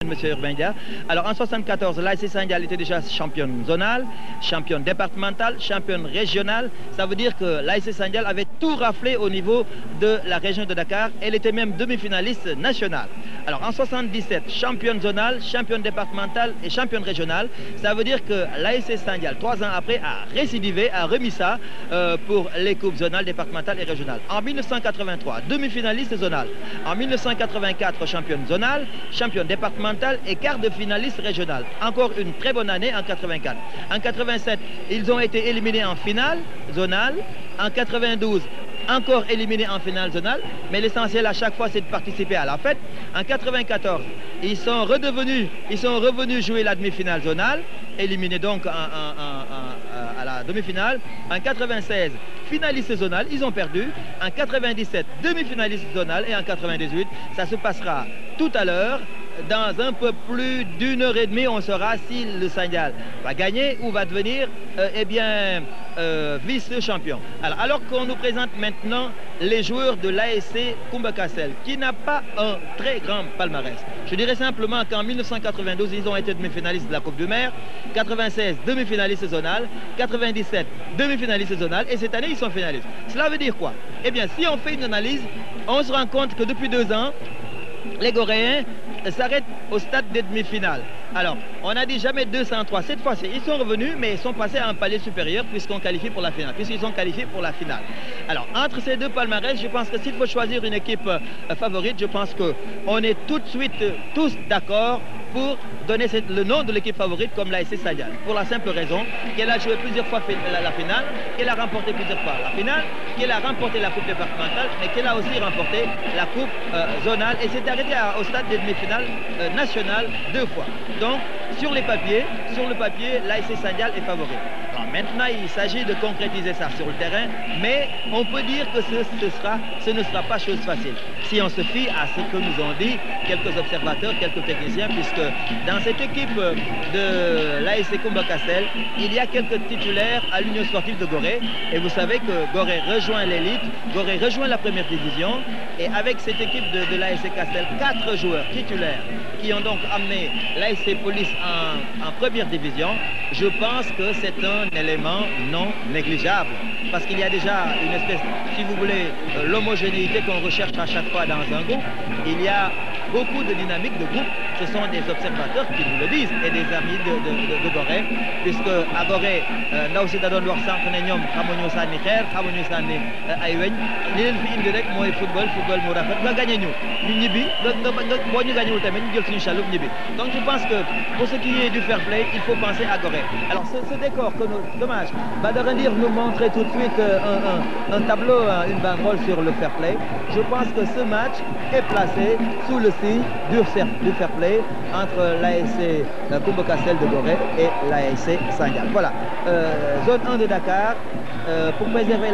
Monsieur Urbain. Alors en 74, l'ASC Saint-Gall était déjà championne zonale, championne départementale, championne régionale. Ça veut dire que l'ASC Saint-Gall avait tout raflé au niveau de la région de Dakar. Elle était même demi-finaliste nationale. Alors en 77, championne zonale, championne départementale et championne régionale. Ça veut dire que l'ASC Saint-Gall, 3 ans après, a récidivé, a remis ça pour les coupes zonales, départementales et régionales. En 1983, demi-finaliste zonale. En 1984, championne zonale, championne départementale et quart de finaliste régionale. Encore une très bonne année en 84. En 87, ils ont été éliminés en finale zonale. En 92, encore éliminés en finale zonale, mais l'essentiel à chaque fois c'est de participer à la fête. En 94, ils sont revenus jouer la demi-finale zonale, éliminés donc à la demi-finale. En 96, finaliste zonal, ils ont perdu. En 97, demi-finaliste zonal et en 98, ça se passera tout à l'heure. Dans un peu plus d'une heure et demie, on saura si le Saint-Gall va gagner ou va devenir vice-champion. Alors qu'on nous présente maintenant les joueurs de l'ASC Koumba Kassel, qui n'a pas un très grand palmarès. Je dirais simplement qu'en 1992, ils ont été demi-finalistes de la Coupe du Maire, 96, demi-finalistes zonales, 97, demi-finalistes zonales, et cette année, ils sont finalistes. Cela veut dire quoi? Eh bien, si on fait une analyse, on se rend compte que depuis 2 ans, les Goréens s'arrêtent au stade des demi-finales. Alors, on a dit jamais 203. Cette fois-ci, ils sont revenus, mais ils sont passés à un palier supérieur puisqu'on qualifie pour la finale, puisqu'ils sont qualifiés pour la finale. Alors, entre ces deux palmarès, je pense que s'il faut choisir une équipe favorite, je pense qu'on est tout de suite tous d'accord pour donner le nom de l'équipe favorite comme l'ASC Saint-Gall. Pour la simple raison qu'elle a joué plusieurs fois la finale, qu'elle a remporté plusieurs fois la finale, qu'elle a remporté la coupe départementale, mais qu'elle a aussi remporté la coupe zonale et s'est arrêtée au stade des demi-finales nationales 2 fois. Donc, sur le papier, l'ASC Saint-Gall est favori. Alors, maintenant, il s'agit de concrétiser ça sur le terrain, mais on peut dire que ce ne sera pas chose facile. Si on se fie à ce que nous ont dit quelques observateurs, quelques techniciens, puisque dans cette équipe de l'ASC Koumba Kassel, il y a quelques titulaires à l'Union sportive de Gorée. Et vous savez que Gorée rejoint l'élite, Gorée rejoint la première division. Et avec cette équipe de l'ASC Kassel, 4 joueurs titulaires qui ont donc amené l'ASC Police en première division, je pense que c'est un élément non négligeable. Parce qu'il y a déjà une espèce, si vous voulez, l'homogénéité qu'on recherche à chaque fois dans un groupe. Il y a beaucoup de dynamique de groupe. Ce sont des observateurs qui nous le disent et des amis de Gorée, puisque à Gorée, là aussi da doon wax sànq ne ñoom xamuñu sànni xeer, xamuñu sànni ay weñ, li leen fi indi rek mooy football mu rafet nga gagné ñu ñibbi boo ñu gagnéwul tamit ñu jël suñu chaloupe ñibbi. Donc je pense que pour ce qui est du fair play, il faut penser à Gorée. Alors ce décor que nous, dommage, Badara Ndir nous montrait tout de suite un tableau, une banderole sur le fair play. Je pense que ce match est placé sous le signe du fair play entre l'ASC Koumba Kassel de Gorée et l'ASC Saint-Gall. Voilà, zone 1 de Dakar, pour préserver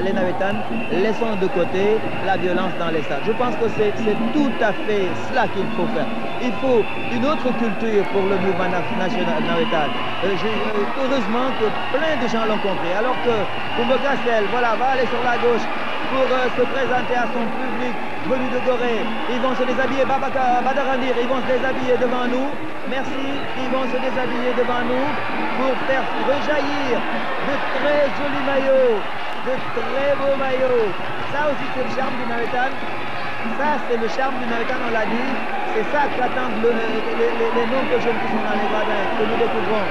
les Navétanes, laissons de côté la violence dans les stades. Je pense que c'est tout à fait cela qu'il faut faire. Il faut une autre culture pour le mouvement national navétane. Heureusement que plein de gens l'ont compris. Alors que Koumba Kassel, voilà, va aller sur la gauche pour se présenter à son public venu de Gorée. Ils vont se déshabiller, Badara Ndir, ils vont se déshabiller devant nous. Merci, ils vont se déshabiller devant nous pour faire rejaillir de très jolis maillots, de très beaux maillots. Ça aussi c'est le charme du Navétane. Ça c'est le charme du Navétane, on l'a dit. C'est ça qu'attendent les nombreux jeunes qui sont dans les gradins, que nous découvrons.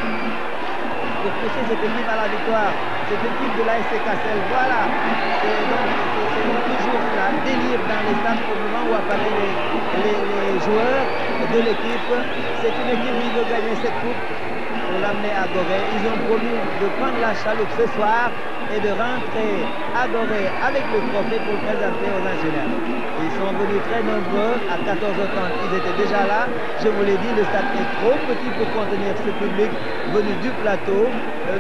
Pour pousser cette équipe à la victoire, cette équipe de l'ASC Kassel, voilà. Et donc c'est toujours un délire dans les stades au moment où apparaissent les joueurs de l'équipe. C'est une équipe qui veut gagner cette coupe pour l'amener à Gorée. Ils ont promis de prendre la chaloupe ce soir et de rentrer à Gorée avec le trophée pour le présenter aux ingénieurs. Ils sont venus très nombreux, à 14h30 ils étaient déjà là. Je vous l'ai dit, le stade est trop petit pour contenir ce public venu du plateau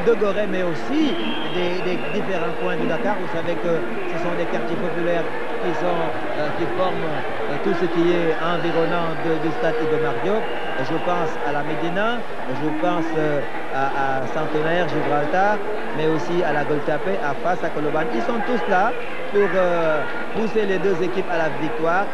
de Gorée, mais aussi des différents coins de Dakar. Vous savez que ce sont des quartiers populaires qui forment tout ce qui est environnant du stade Iba Mar Diop. Je pense à la Médina, je pense à Centenaire, Gibraltar, mais aussi à la Goltapé, à Fas, à Colobane. Ils sont tous là pour pousser les deux équipes à la victoire.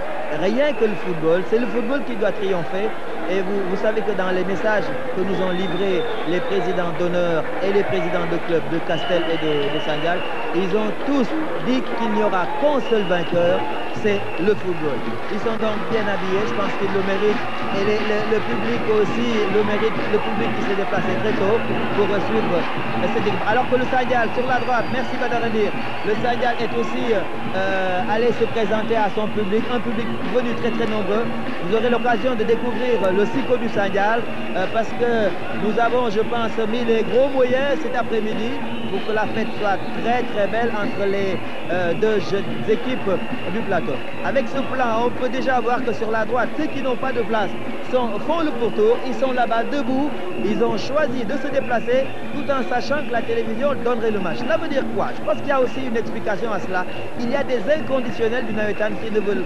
Rien que le football, c'est le football qui doit triompher Et vous savez que dans les messages que nous ont livrés les présidents d'honneur et les présidents de club de Castel et de Sandial, ils ont tous dit qu'il n'y aura qu'un seul vainqueur, c'est le football. Ils sont donc bien habillés, je pense qu'ils le méritent. Et le public aussi le mérite, le public qui s'est déplacé très tôt pour suivre cette équipe. Alors que le Sandial, sur la droite, merci Badarandir, le Sandial est aussi allé se présenter à son public, un public venu très très nombreux. Vous aurez l'occasion de découvrir le psycho du Sandial parce que nous avons, je pense, mis les gros moyens cet après-midi pour que la fête soit très très belle entre les deux équipes du plateau. Avec ce plan, on peut déjà voir que sur la droite, ceux qui n'ont pas de place font le pourtour, ils sont là-bas debout, ils ont choisi de se déplacer tout en sachant que la télévision donnerait le match. Cela veut dire quoi? Je pense qu'il y a aussi une explication à cela. Il y a des inconditionnels du Nawetan qui ne veulent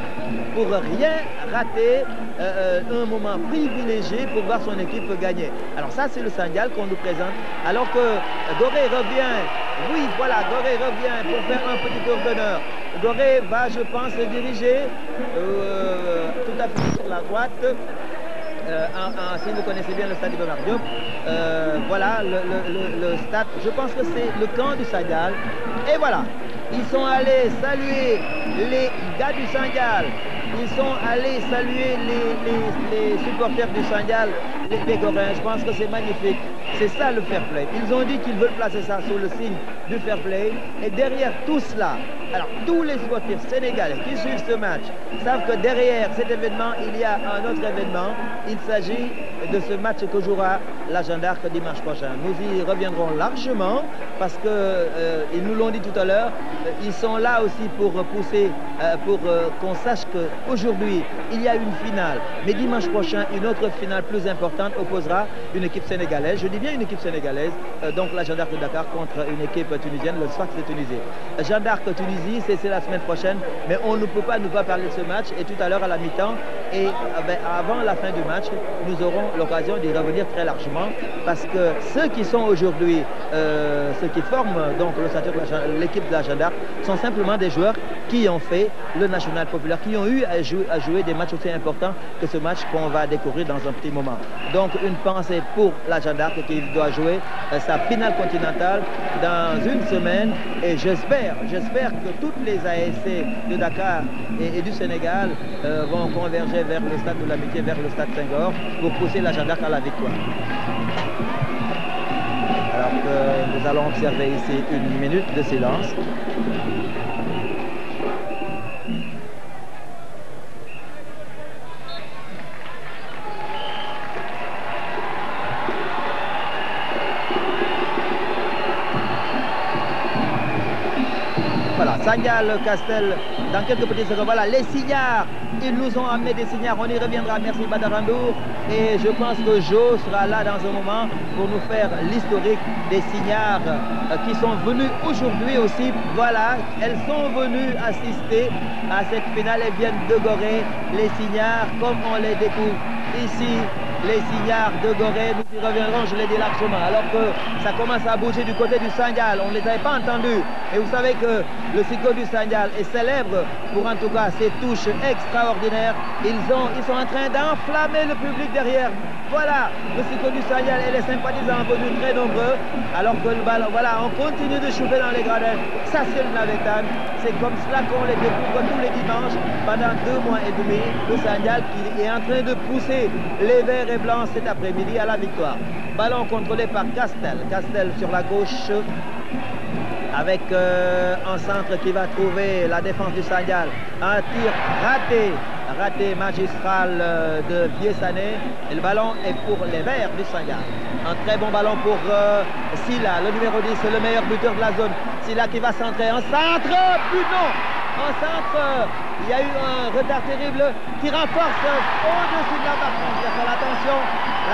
pour rien rater un moment privilégié pour voir son équipe gagner. Alors ça, c'est le Sandial qu'on nous présente. Alors que Gorée revient, oui, voilà, Gorée revient pour faire un petit tour d'honneur. Gorée va, je pense, se diriger tout à fait sur la droite. Si vous connaissez bien le stade de Diop, voilà le stade, je pense que c'est le camp du Sandial. Et voilà, ils sont allés saluer les gars du Sandial, ils sont allés saluer les supporters du Sandial, les Pégoréens. Je pense que c'est magnifique. C'est ça le fair play. Ils ont dit qu'ils veulent placer ça sous le signe du fair play. Et derrière tout cela, alors tous les sportifs sénégalais qui suivent ce match savent que derrière cet événement, il y a un autre événement. Il s'agit de ce match que jouera la Jeanne d'Arc dimanche prochain. Nous y reviendrons largement parce qu'ils nous l'ont dit tout à l'heure. Ils sont là aussi pour pousser, pour qu'on sache qu'aujourd'hui, il y a une finale. Mais dimanche prochain, une autre finale plus importante opposera une équipe sénégalaise. Je dis bien une équipe sénégalaise, donc la Jeanne d'Arc de Dakar contre une équipe tunisienne, le Sfax de Tunisie. Jeanne d'Arc Tunisie, c'est la semaine prochaine, mais on ne peut pas ne pas parler de ce match. Et tout à l'heure à la mi-temps, et avant la fin du match, nous aurons l'occasion d'y revenir très largement parce que ceux qui sont aujourd'hui, ceux qui forment donc l'équipe de la Jeanne d'Arc sont simplement des joueurs qui ont fait le national populaire, qui ont eu à jouer des matchs aussi importants que ce match qu'on va découvrir dans un petit moment. Donc une pensée pour la Jeanne d'Arc qui doit jouer sa finale continentale dans une semaine et j'espère que toutes les ASC de Dakar et du Sénégal vont converger vers le stade de l'Amitié, vers le stade Senghor pour pousser la Jeanne d'Arc à la victoire. Alors que nous allons observer ici une minute de silence. Voilà, Sandial, Castel, dans quelques petits secondes. Voilà, les signards, ils nous ont amené des signards. On y reviendra, merci Badarandour. Et je pense que Jo sera là dans un moment pour nous faire l'historique des signards qui sont venus aujourd'hui aussi. Voilà, elles sont venues assister à cette finale. Elles viennent de Gorée. Les signards, comme on les découvre ici, les signards de Gorée, nous y reviendrons, je l'ai dit largement. Alors que ça commence à bouger du côté du Sandial, on ne les avait pas entendus. Et vous savez que le psycho du Sandial est célèbre pour en tout cas ses touches extraordinaires. Ils sont en train d'enflammer le public derrière. Voilà, le psycho du Sandial et les sympathisants venus très nombreux. Alors que le ballon, voilà, on continue de chauffer dans les gradins. Ça c'est le Nawetan. C'est comme cela qu'on les découvre tous les dimanches pendant 2 mois et demi. Le Sandial qui est en train de pousser les verts et blancs cet après-midi à la victoire. Ballon contrôlé par Castel. Castel sur la gauche avec un centre qui va trouver la défense du Sandial. Un tir raté magistral de Viessané. Et le ballon est pour les verts du Sandial. Un très bon ballon pour Silla, le numéro 10, le meilleur buteur de la zone. Silla qui va centrer. Un centre, but non. Un centre, il y a eu un retard terrible qui renforce au-dessus de la barre. Attention,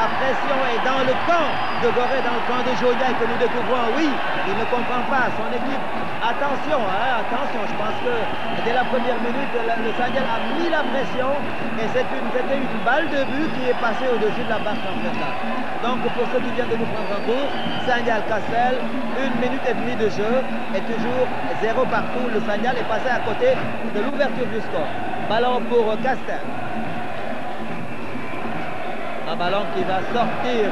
la pression est dans le camp de Gorée, dans le camp de Jonia que nous découvrons. Oui, il ne comprend pas son équipe. Attention, hein, attention, je pense que dès la première minute, le Sandial a mis la pression et c'était une balle de but qui est passée au-dessus de la barre transversale. Donc pour ceux qui viennent de nous prendre en cours, Sandial Castel, 1 minute et demie de jeu et toujours 0 partout. Le Sandial est passé à côté de l'ouverture du score. Ballon pour Castel. Un ballon qui va sortir.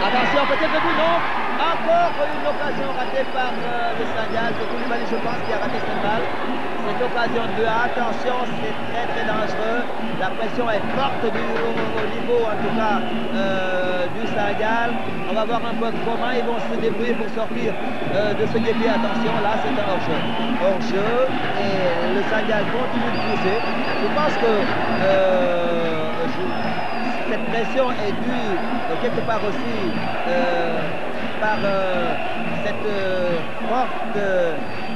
Attention, peut-être le but, non. Encore une occasion ratée par le Saint-Gall. C'est Koulibaly, je pense, qui a raté cette balle. Cette occasion de attention, c'est très très dangereux. La pression est forte au niveau, en tout cas, du Saint-Gall. On va voir un peu comment ils vont se débrouiller pour sortir de ce guépier. Attention, là c'est un hors-jeu. Hors-jeu, et le Saint-Gall continue de pousser. Je pense que cette pression est due quelque part aussi par cette forte...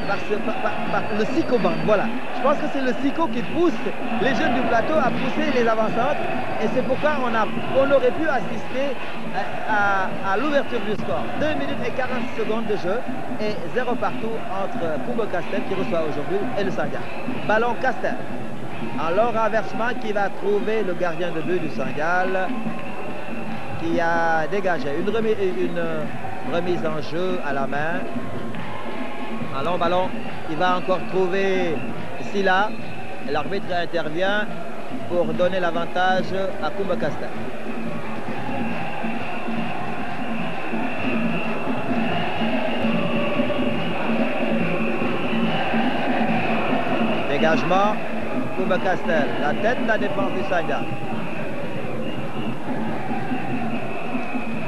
par le psychobanc, voilà. Je pense que c'est le psycho qui pousse les jeunes du plateau à pousser les avant-centres et c'est pourquoi on aurait pu assister à l'ouverture du score. 2 minutes et 40 secondes de jeu et 0 partout entre Kumba-Kastel qui reçoit aujourd'hui et le Saint-Gall. Ballon Kastel. Alors renversement qui va trouver le gardien de but du Saint-Gall qui a dégagé une remise en jeu à la main. Un long ballon, il va encore trouver Silla. L'arbitre intervient pour donner l'avantage à Kumba-Kastel. Dégagement, Kumba-Kastel, la tête de la défense du Saint-Gall.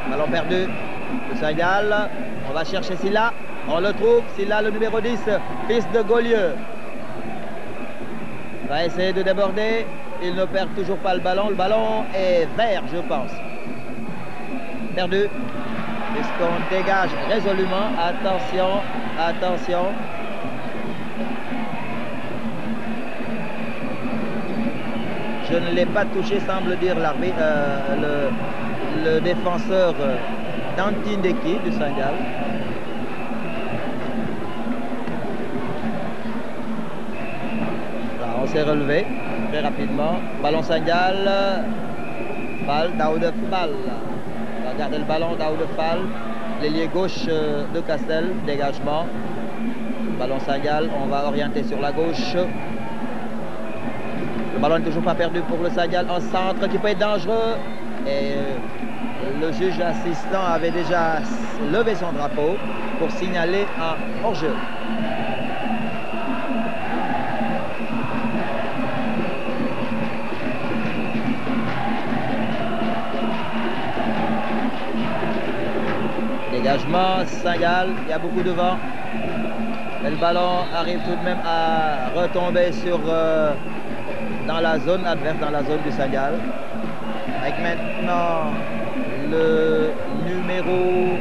Ballon perdu, le Saint-Gall, on va chercher Silla. On le trouve, Silla, le numéro 10, fils de Gaulieu. Va essayer de déborder. Il ne perd toujours pas le ballon. Le ballon est vert, je pense. Perdu. Puisqu'on dégage résolument. Attention, attention. Je ne l'ai pas touché, semble dire l'arbitre, le défenseur d'Antindeki du Saint-Gall. On s'est relevé très rapidement. Ballon Saint-Gall. Fall, Daoud Fall. On va garder le ballon, Daoud Fall. L'ailier gauche de Kastel. Dégagement. Ballon Saint-Gall. On va orienter sur la gauche. Le ballon n'est toujours pas perdu pour le Saint-Gall. Un centre qui peut être dangereux. Et le juge assistant avait déjà levé son drapeau pour signaler un hors-jeu. Dégagement, Saint-Gall, il y a beaucoup de vent. Et le ballon arrive tout de même à retomber sur, dans la zone adverse, dans la zone du Saint-Gall. Avec maintenant le numéro...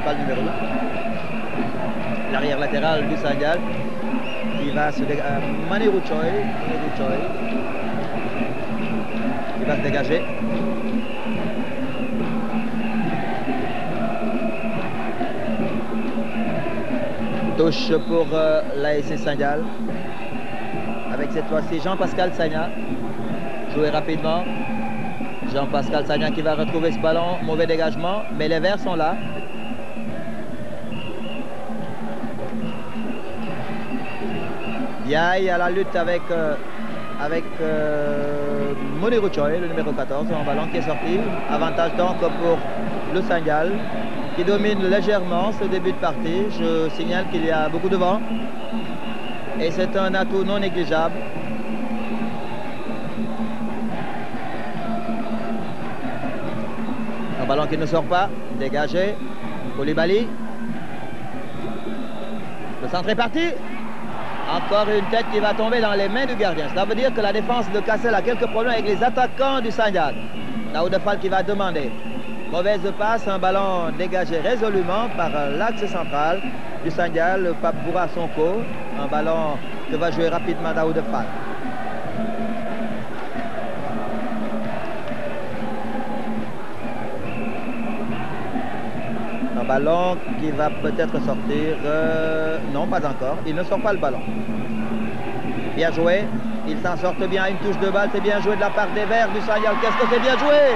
Pas le numéro 2. L'arrière latéral du Saint-Gall. Qui va se dégager. Maniru Choi. Qui va se dégager. Touche pour l'ASC Saint-Gall. Avec cette fois-ci Jean-Pascal Sagna. Joué rapidement. Jean-Pascal Sagna qui va retrouver ce ballon. Mauvais dégagement, mais les Verts sont là. Biaï à la lutte avec Moniru Choi, le numéro 14. Un ballon qui est sorti. Avantage donc pour le Saint-Gall, qui domine légèrement ce début de partie. Je signale qu'il y a beaucoup de vent et c'est un atout non négligeable. Un ballon qui ne sort pas, dégagé. Koulibaly. Le centre est parti. Encore une tête qui va tomber dans les mains du gardien. Cela veut dire que la défense de Kastel a quelques problèmes avec les attaquants du Saint-Gall. Daoud Fall qui va demander. Mauvaise passe, un ballon dégagé résolument par l'axe central du Saint-Gall, Pape Boura Sonko. Un ballon que va jouer rapidement Daoud Fall. Un ballon qui va peut-être sortir. Non, pas encore. Il ne sort pas le ballon. Bien joué. Il s'en sort bien. Une touche de balle. C'est bien joué de la part des Verts du Saint-Gall. Qu'est-ce que c'est bien joué!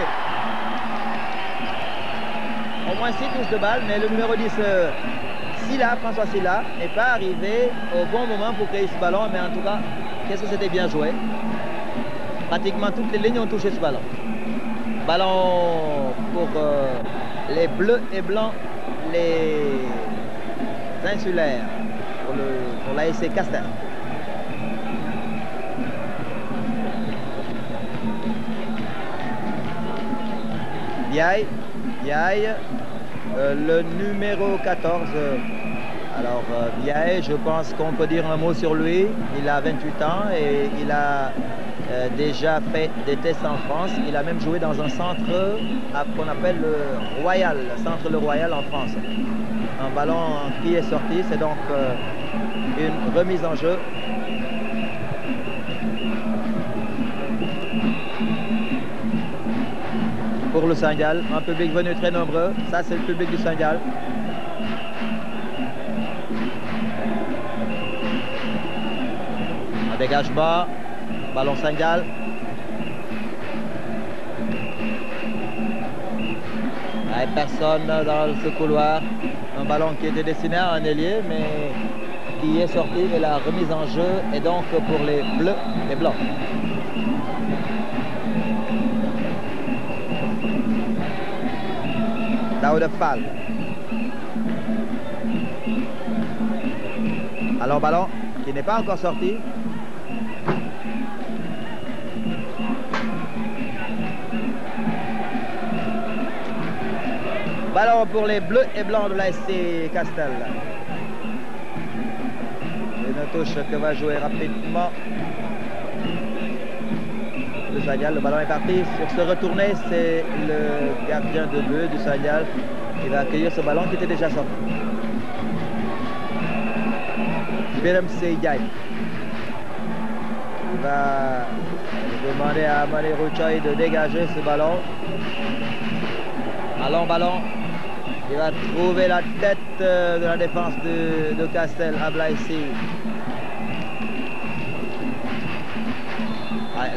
Au moins 6 touches de balle, mais le numéro 10, Silla, François Silla, n'est pas arrivé au bon moment pour créer ce ballon, mais en tout cas, qu'est-ce que c'était bien joué. Pratiquement toutes les lignes ont touché ce ballon. Ballon pour les bleus et blancs, les insulaires, pour l'ASC Castel. Biaye, le numéro 14. Alors Biaye, je pense qu'on peut dire un mot sur lui. Il a 28 ans et il a déjà fait des tests en France. Il a même joué dans un centre qu'on appelle le Royal, centre Le Royal en France. Un ballon qui est sorti, c'est donc une remise en jeu. Pour le Saint-Gall, un public venu très nombreux. Ça, c'est le public du Saint-Gall. Un dégagement. Ballon Saint-Gall. Personne dans ce couloir. Un ballon qui était destiné à un ailier, mais qui est sorti et la remise en jeu est donc pour les bleus et blancs. Daoud Fall. Alors ballon qui n'est pas encore sorti. Ballon pour les bleus et blancs de l'ASC Castel. Une touche que va jouer rapidement le Saint-Gall. Le ballon est parti. Sur ce retourné, c'est le gardien de but du Saint-Gall qui va accueillir ce ballon qui était déjà sorti. Biram Seydiaye. Il va demander à Mané Rouchaï de dégager ce ballon. Ballon. Il va trouver la tête de la défense de Castel à Blaissy.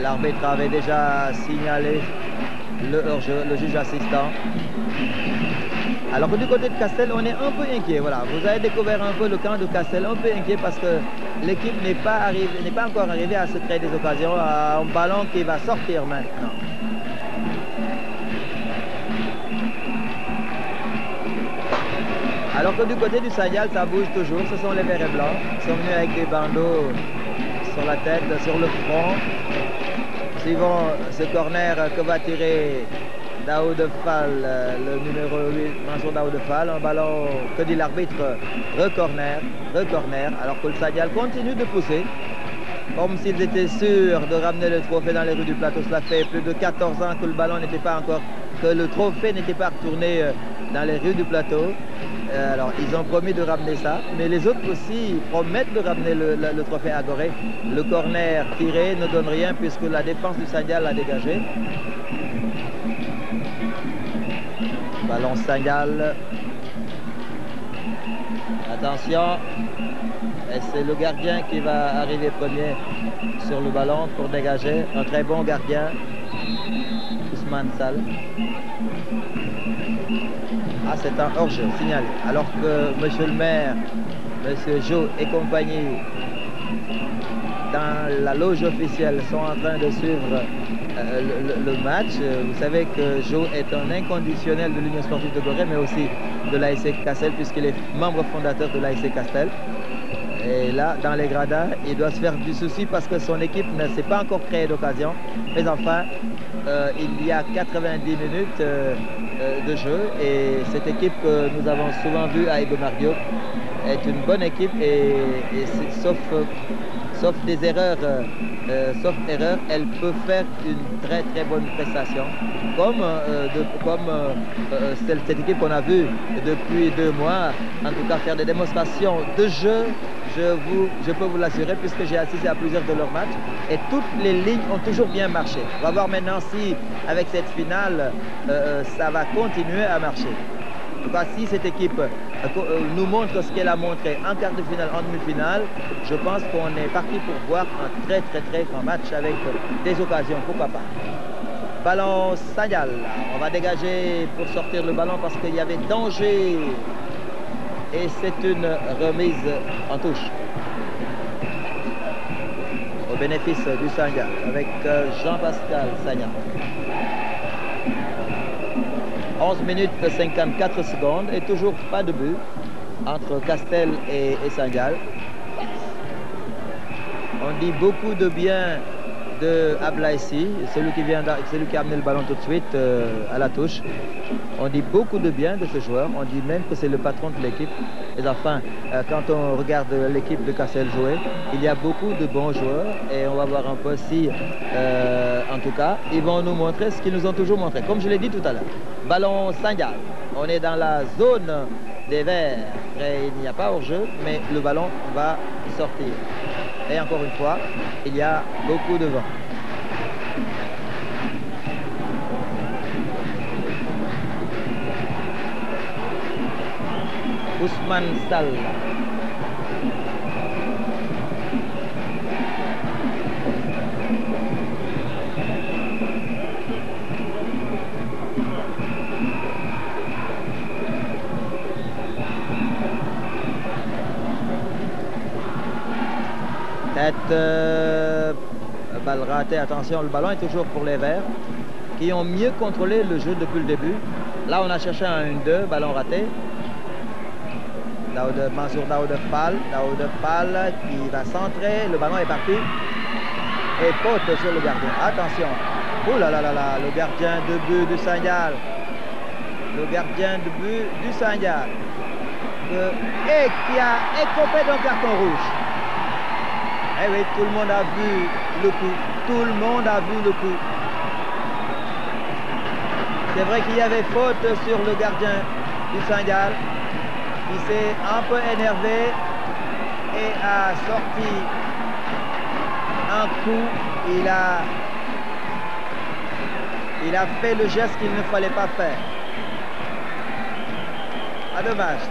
L'arbitre avait déjà signalé le hors-jeu, le juge assistant. Alors que du côté de Castel, on est un peu inquiet. Voilà, vous avez découvert un peu le camp de Castel, un peu inquiet parce que l'équipe n'est pas encore arrivée à se créer des occasions, à un ballon qui va sortir maintenant. Alors que du côté du Saint-Gall, ça bouge toujours. Ce sont les verts et blancs. Ils sont venus avec des bandeaux sur la tête, sur le front. Suivant ce corner que va tirer Daoud Fall, le numéro 8, Mansour Daoud Fall. Un ballon, que dit l'arbitre, re-corner. Alors que le Saint-Gall continue de pousser. Comme s'ils étaient sûrs de ramener le trophée dans les rues du plateau. Cela fait plus de 14 ans que le ballon n'était pas encore, que le trophée n'était pas retourné dans les rues du plateau. Alors, ils ont promis de ramener ça, mais les autres aussi promettent de ramener le trophée à Gorée. Le corner tiré ne donne rien puisque la défense du Saint-Gall l'a dégagé. Ballon Saint-Gall. Attention. Et c'est le gardien qui va arriver premier sur le ballon pour dégager. Un très bon gardien, Ousmane Sall. Ah, c'est un hors-jeu signalé. Alors que monsieur le maire, monsieur Jo et compagnie, dans la loge officielle, sont en train de suivre le match. Vous savez que Jo est un inconditionnel de l'Union sportive de Gorée, mais aussi de l'ASC Castel, puisqu'il est membre fondateur de l'ASC Castel. Et là, dans les gradins, il doit se faire du souci parce que son équipe ne s'est pas encore créée d'occasion. Mais enfin, il y a 90 minutes de jeu et cette équipe que nous avons souvent vue à Ibe Mar Diop est une bonne équipe et sauf des erreurs, elle peut faire une très très bonne prestation. Comme cette équipe qu'on a vue depuis 2 mois, en tout cas faire des démonstrations de jeu. Je peux vous l'assurer puisque j'ai assisté à plusieurs de leurs matchs et toutes les lignes ont toujours bien marché. On va voir maintenant si avec cette finale ça va continuer à marcher. En tout cas, si cette équipe nous montre ce qu'elle a montré en quart de finale, en demi-finale, je pense qu'on est parti pour voir un très grand match avec des occasions, pourquoi pas. Ballon Saint-Gall, on va dégager pour sortir le ballon parce qu'il y avait danger et c'est une remise en touche au bénéfice du Sanya avec Jean-Pascal Sagna. 11 minutes 54 secondes et toujours pas de but entre Castel et Sangal. On dit beaucoup de bien de Ablaïsi, celui qui a amené le ballon tout de suite à la touche. On dit beaucoup de bien de ce joueur, on dit même que c'est le patron de l'équipe. Et enfin, quand on regarde l'équipe de Castel jouer, il y a beaucoup de bons joueurs et on va voir un peu si, en tout cas, ils vont nous montrer ce qu'ils nous ont toujours montré. Comme je l'ai dit tout à l'heure, ballon Sangal, on est dans la zone des verts et il n'y a pas hors-jeu, mais le ballon va sortir. Et encore une fois, il y a beaucoup de vent. Ousmane Sall. Balle ratée, attention, le ballon est toujours pour les Verts qui ont mieux contrôlé le jeu depuis le début. Là on a cherché un 1-2, ballon raté. Mansour Daoud Fall qui va centrer, le ballon est parti et faute sur le gardien. Attention, oh là là là là, le gardien de but du Saint-Gall, le gardien de but du Saint-Gall et qui a écopé d'un carton rouge. Eh oui, tout le monde a vu le coup. Tout le monde a vu le coup. C'est vrai qu'il y avait faute sur le gardien du Saint-Gall. Il s'est un peu énervé et a sorti un coup. Il a fait le geste qu'il ne fallait pas faire. Ah, dommage.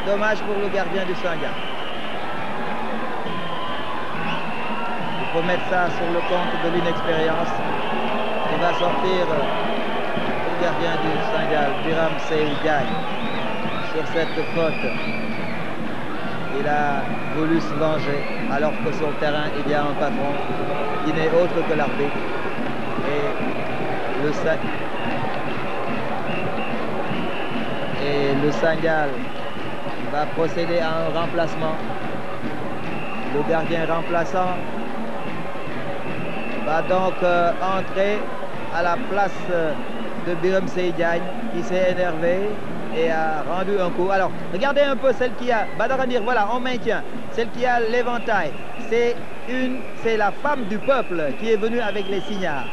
Dommage pour le gardien du Saint-Gall. Il faut mettre ça sur le compte de l'inexpérience. Il va sortir le gardien du Saint-Gall, Biram Seydiagne, sur cette faute. Il a voulu se venger alors que sur le terrain il y a un patron qui n'est autre que l'arbitre. Et le Saint-Gall va procéder à un remplacement. Le gardien remplaçant va donc entrer à la place de Biram Seydiagne qui s'est énervé et a rendu un coup. Alors, regardez un peu celle qui a, Badarandir, voilà, on maintient, celle qui a l'éventail. C'est la femme du peuple qui est venue avec les signards.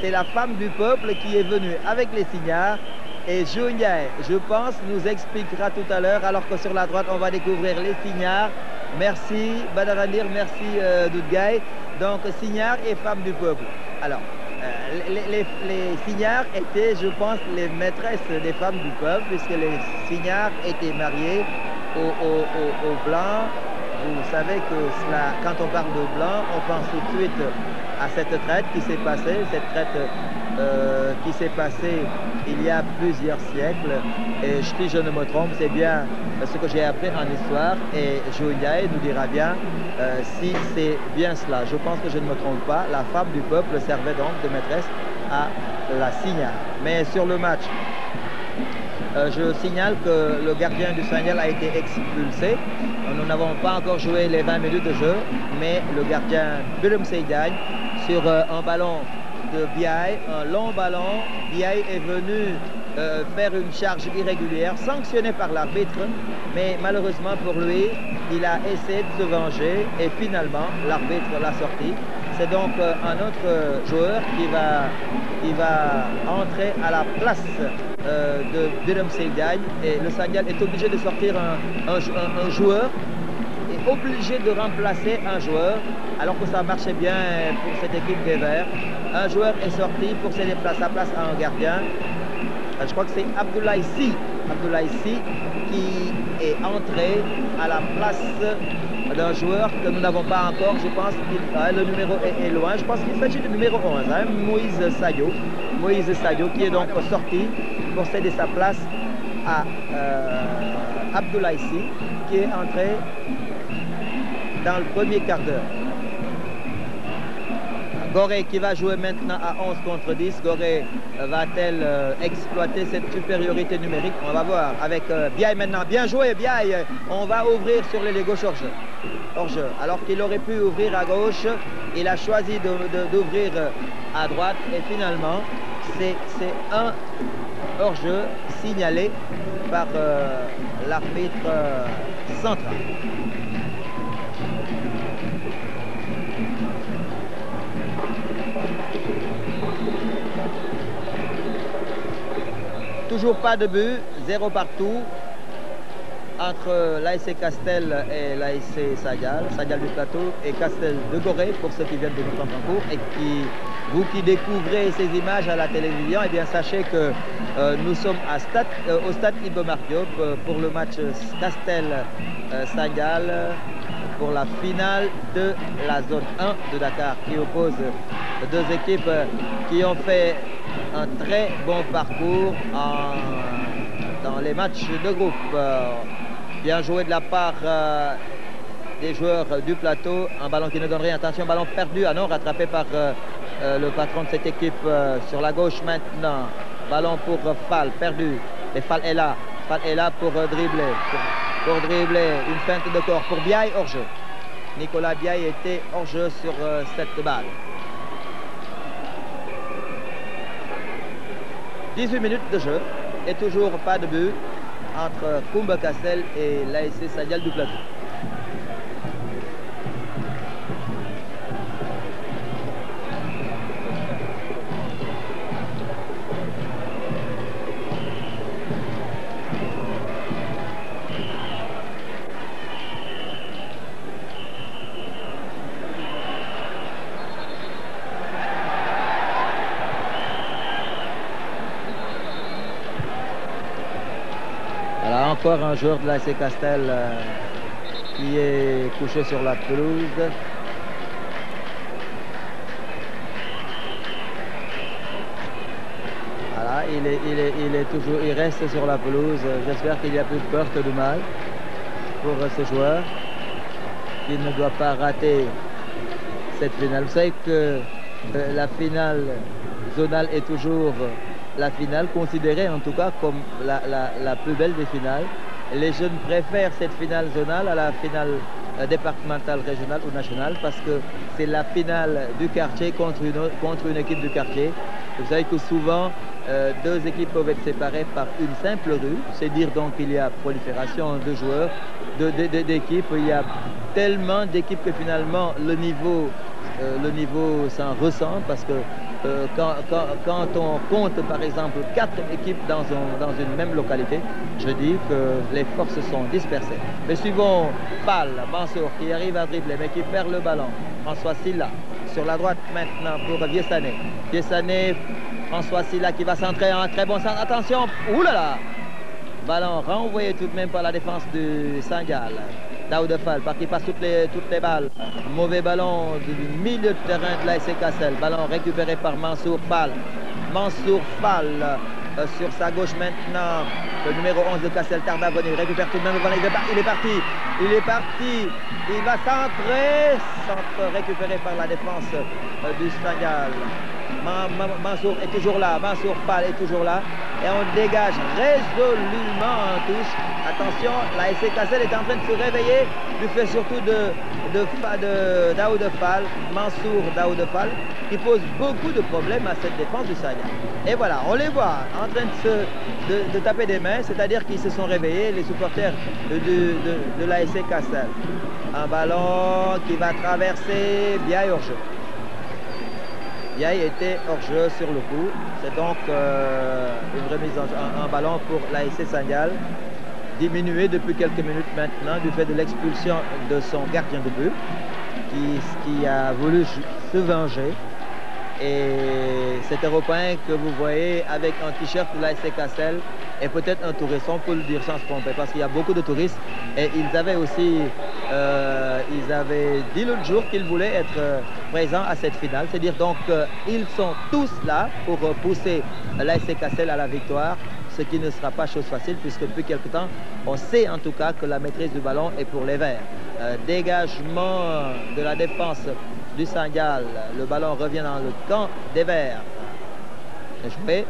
C'est la femme du peuple qui est venue avec les signards. Et Jounier, je pense, nous expliquera tout à l'heure, alors que sur la droite, on va découvrir les signards. Merci Badarandir, merci Doudgaï. Donc, signards et femmes du peuple. Alors, les signards étaient, je pense, les maîtresses des femmes du peuple, puisque les signards étaient mariés aux blancs. Vous savez que cela, quand on parle de blanc, on pense tout de suite à cette traite qui s'est passée, qui s'est passée il y a plusieurs siècles. Et si je ne me trompe, c'est bien ce que j'ai appris en histoire. Et Jouyaï nous dira bien si c'est bien cela. Je pense que je ne me trompe pas. La femme du peuple servait donc de maîtresse à la signale. Mais sur le match, je signale que le gardien du Saint-Gall a été expulsé. Nous n'avons pas encore joué les 20 minutes de jeu, mais le gardien Biram Seydiagne, sur un ballon de Biaï, un long ballon, Biaï est venu faire une charge irrégulière, sanctionnée par l'arbitre, mais malheureusement pour lui, il a essayé de se venger et finalement l'arbitre l'a sorti. C'est donc un autre joueur qui va entrer à la place de Biram Seydiagne, et le Saint-Gall est obligé de sortir un joueur, est obligé de remplacer un joueur, alors que ça marchait bien pour cette équipe des Verts. Un joueur est sorti pour céder sa place à un gardien. Je crois que c'est Abdoulaye Sy qui est entré à la place d'un joueur que nous n'avons pas encore. Je pense que le numéro est loin. Je pense qu'il s'agit du numéro 11, hein, Moïse Sadio, qui est donc sorti pour céder sa place à Abdoulaye Sy qui est entré dans le premier quart d'heure. Gorée qui va jouer maintenant à 11 contre 10. Gorée va-t-elle exploiter cette supériorité numérique? On va voir avec Biaye maintenant. Bien joué Biaye. On va ouvrir sur l'aile gauche hors-jeu. Alors qu'il aurait pu ouvrir à gauche, il a choisi d'ouvrir à droite. Et finalement, c'est un hors-jeu signalé par l'arbitre central. Toujours pas de but, 0 partout entre l'ASC Castel et l'ASC Saint-Gall du Plateau et Castel de Gorée pour ceux qui viennent de nous prendre en cours et qui, vous qui découvrez ces images à la télévision, eh bien sachez que nous sommes au stade Iba Mar Diop pour le match Castel-Saint-Gall pour la finale de la zone 1 de Dakar qui oppose deux équipes qui ont fait un très bon parcours dans les matchs de groupe. Bien joué de la part des joueurs du plateau. Un ballon qui ne donne rien. Attention, ballon perdu. Ah non, rattrapé par le patron de cette équipe sur la gauche maintenant. Ballon pour Fall, perdu. Et Fall est là. Fall est là pour dribbler. Pour dribbler. Une feinte de corps pour Biaye hors-jeu. Nicolas Biaye était hors-jeu sur cette balle. 18 minutes de jeu et toujours pas de but entre Koumba Castel et l'ASC Saint-Gall du Plateau. Encore un joueur de l'ASC Castel qui est couché sur la pelouse. Voilà, il reste sur la pelouse. J'espère qu'il y a plus de peur que de mal pour ce joueur qui ne doit pas rater cette finale. Vous savez que la finale zonale est toujours la finale, considérée en tout cas comme la plus belle des finales. Les jeunes préfèrent cette finale zonale à la finale départementale, régionale ou nationale parce que c'est la finale du quartier contre une équipe du quartier. Vous savez que souvent, deux équipes peuvent être séparées par une simple rue. C'est dire donc qu'il y a prolifération de joueurs, d'équipes. Il y a tellement d'équipes que finalement le niveau s'en ressent parce que quand on compte par exemple 4 équipes dans une même localité, je dis que les forces sont dispersées. Mais suivons Fall, Mansour qui arrive à dribbler mais qui perd le ballon. François Silla sur la droite maintenant pour Viessané. Viessané, François Silla qui va centrer un très bon centre. Attention, oulala! Ballon renvoyé tout de même par la défense du Saint-Gall. Daoud Fall, par qui passe toutes les balles. Mauvais ballon du milieu de terrain de l'ASC Castel. Ballon récupéré par Mansour Fall. Mansour Fall sur sa gauche maintenant. Le numéro 11 de Castel tarde à venir. Il récupère tout de même le ballon. Il est parti. Il va centrer. Centre récupéré par la défense du Saint-Gall. Mansour est toujours là. Mansour Fall est toujours là. Et on dégage résolument en touche. Attention, l'ASC Castel est en train de se réveiller du fait surtout de Daoud Fall, Mansour Daoud Fall, qui pose beaucoup de problèmes à cette défense du Saint-Gall. Et voilà, on les voit en train de taper des mains, c'est-à-dire qu'ils se sont réveillés, les supporters de l'ASC Castel. Un ballon qui va traverser Biaye hors-jeu. Biaye était hors-jeu sur le coup. C'est donc une remise en ballon pour l'ASC Saint-Gall, diminué depuis quelques minutes maintenant du fait de l'expulsion de son gardien de but qui a voulu se venger. Et cet Européen que vous voyez avec un t-shirt de l'ASC Castel est peut-être un touriste, on peut le dire sans se tromper, parce qu'il y a beaucoup de touristes. Et ils avaient aussi, ils avaient dit l'autre jour qu'ils voulaient être présents à cette finale. C'est-à-dire donc qu'ils sont tous là pour pousser l'ASC Castel à la victoire. ce qui ne sera pas chose facile puisque depuis quelque temps, on sait en tout cas que la maîtrise du ballon est pour les Verts. Dégagement de la défense du Saint-Gall. Le ballon revient dans le camp des Verts. Joué.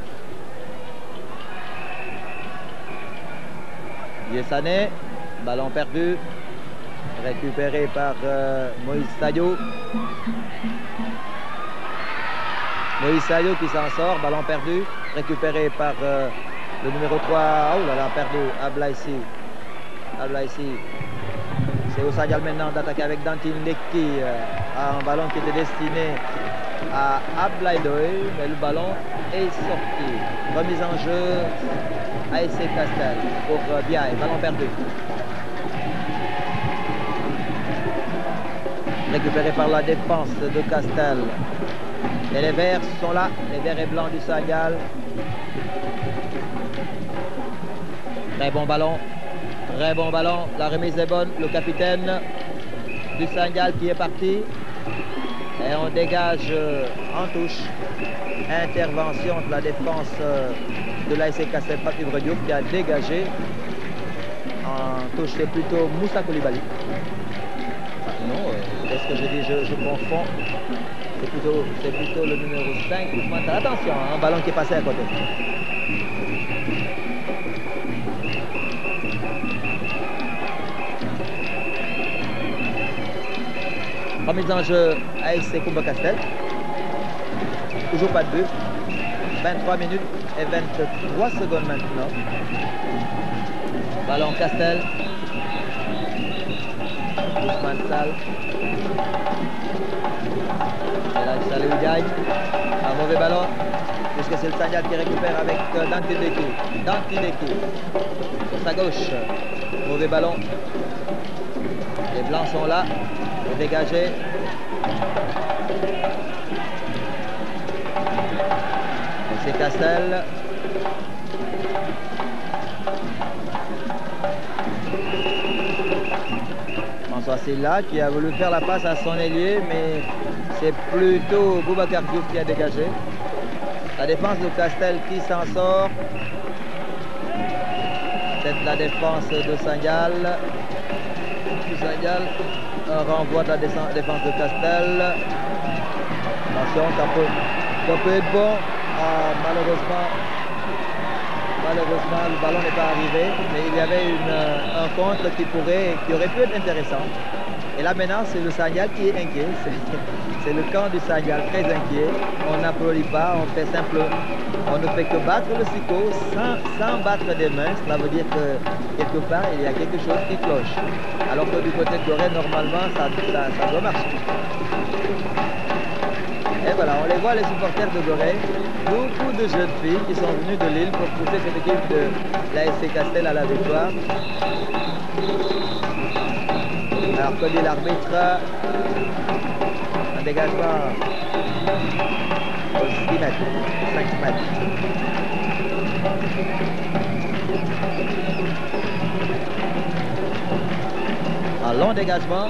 Yessané, ballon perdu, récupéré par Moïse Sadio. Moïse Sadio qui s'en sort, ballon perdu, récupéré par le numéro 3, oh là là, perdu, Ablaïsi. Ablaïsi. C'est au Saint-Gall maintenant d'attaquer avec Dantin Leki, un ballon qui était destiné à Ablaïdoy, mais le ballon est sorti. Remise en jeu, ASC Castel pour Biaï, ballon perdu. Récupéré par la défense de Castel. Et les Verts sont là, les Verts et blancs du Saint-Gall. Très bon ballon, la remise est bonne, le capitaine du Saint-Gall qui est parti. Et on dégage en touche. Intervention de la défense de l'ASC Castel, Patrick Diop qui a dégagé. En touche, c'est plutôt Moussa Koulibaly. Non, qu'est-ce que je dis, je confonds. C'est plutôt le numéro 5. Attention, un ballon qui est passé à côté. Remise en jeu ASC Koumba Castel. Toujours pas de but. 23 minutes et 23 secondes maintenant. Ballon Castel. Ousmane Sall. Et là, Salou gagne. Un mauvais ballon. Puisque c'est le Saint-Gall qui récupère avec Dantileki. Dantileki. Sur sa gauche. Mauvais ballon. Les blancs sont là. Pour dégager. C'est Castel. François Silla qui a voulu faire la passe à son ailier, mais c'est plutôt Boubacar Diouf qui a dégagé. La défense de Castel qui s'en sort. C'est la défense de Saint-Gall. Saint-Gall renvoie de la défense de Castel. Attention, ça peut être bon. Malheureusement, le ballon n'est pas arrivé, mais il y avait un contre qui aurait pu être intéressant. Et là maintenant, c'est le Saint-Gall qui est inquiet. C'est le camp du Saint-Gall très inquiet. On n'applaudit pas, on ne fait que battre le sicot sans battre des mains. Cela veut dire que quelque part, il y a quelque chose qui cloche. Alors que du côté de Gorée, normalement, ça doit marcher. Et voilà, on les voit, les supporters de Gorée. Beaucoup de jeunes filles qui sont venues de Lille pour pousser cette équipe de l'ASC Castel à la victoire. Alors que dit l'arbitre, un dégagement aux 6 mètres, 5 mètres. Un long dégagement.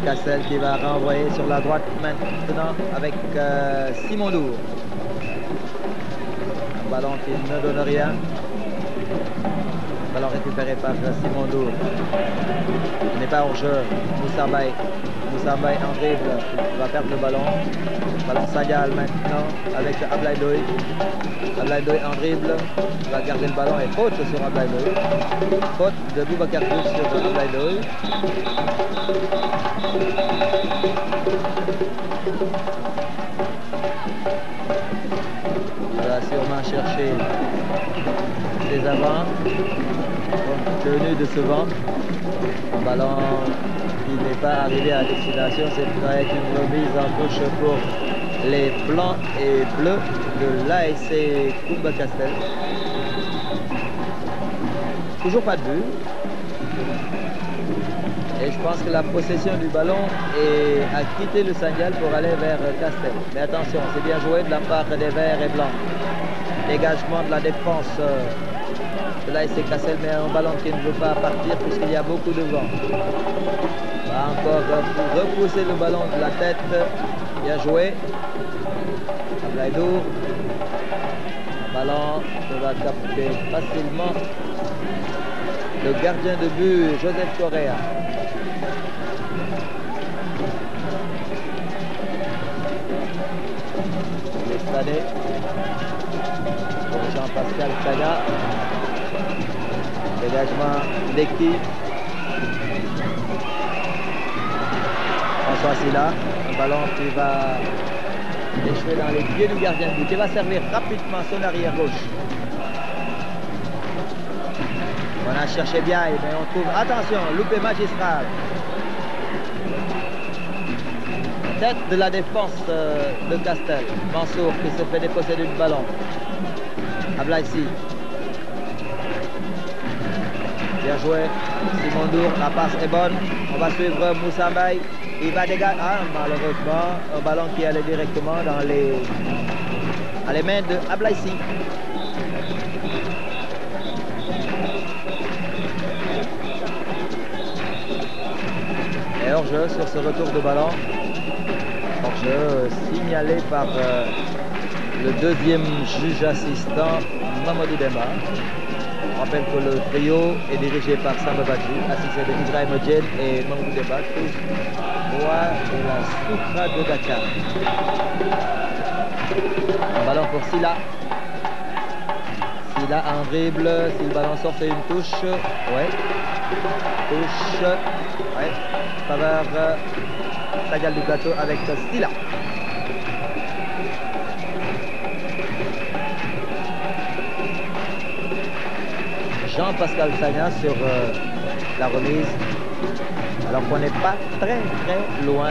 Castel qui va renvoyer sur la droite maintenant avec Simon Dour. Un ballon qui ne donne rien. Ballon récupéré par Simon Dour. Il n'est pas hors jeu. Moussa Baye. Moussa Baye en dribble. Il va perdre le ballon. Ballon Saint-Gall maintenant avec Ablaïdoy. Ablaïdoy en dribble. Il va garder le ballon et faute sur Ablaïdoy. Faute de Boubacar Diouf sur Ablaïdoy. Il va sûrement chercher ses avants compte tenu de ce vent. Un ballon qui n'est pas arrivé à destination, c'est peut-être une remise en touche pour les blancs et bleus de l'ASC Koumba Castel. Toujours pas de but. Et je pense que la possession du ballon a quitté le Saint-Gall pour aller vers Castel. Mais attention, c'est bien joué de la part des Verts et Blancs. Dégagement de la défense de l'ASC Castel, mais un ballon qui ne veut pas partir puisqu'il y a beaucoup de vent. Va encore repousser le ballon de la tête. Bien joué. Laïdour. Le ballon que va capter facilement le gardien de but, Joseph Correa. L'Espané pour Jean-Pascal Sagna. Dégagement d'équipe. François Sylla, un ballon qui va échouer dans les pieds du gardien de but, qui va servir rapidement son arrière gauche. On a cherché bien, mais on trouve, attention, loupé magistral. Tête de la défense de Castel. Mansour qui se fait déposséder du ballon. Ablaïsi. Bien joué. Simon Dour, la passe est bonne. On va suivre Moussa Mbaye. Il va dégager. Ah, malheureusement, un ballon qui allait directement dans les mains de Ablaïsi. Et hors-jeu sur ce retour de ballon. Hors-jeu signalé par le deuxième juge assistant, Mamadou Demba. On rappelle que le trio est dirigé par Samba Badji, assisté de Ibrahim Odjen et Mamadou Demba, tous roi de la Soukra de Dakar. Un ballon pour Sylla. Sylla a un dribble, si le ballon sort c'est une touche. Ouais. Touche. Ouais. Faveur Sagal du plateau avec Sylla. Jean-Pascal Sagna sur la remise, alors qu'on n'est pas très loin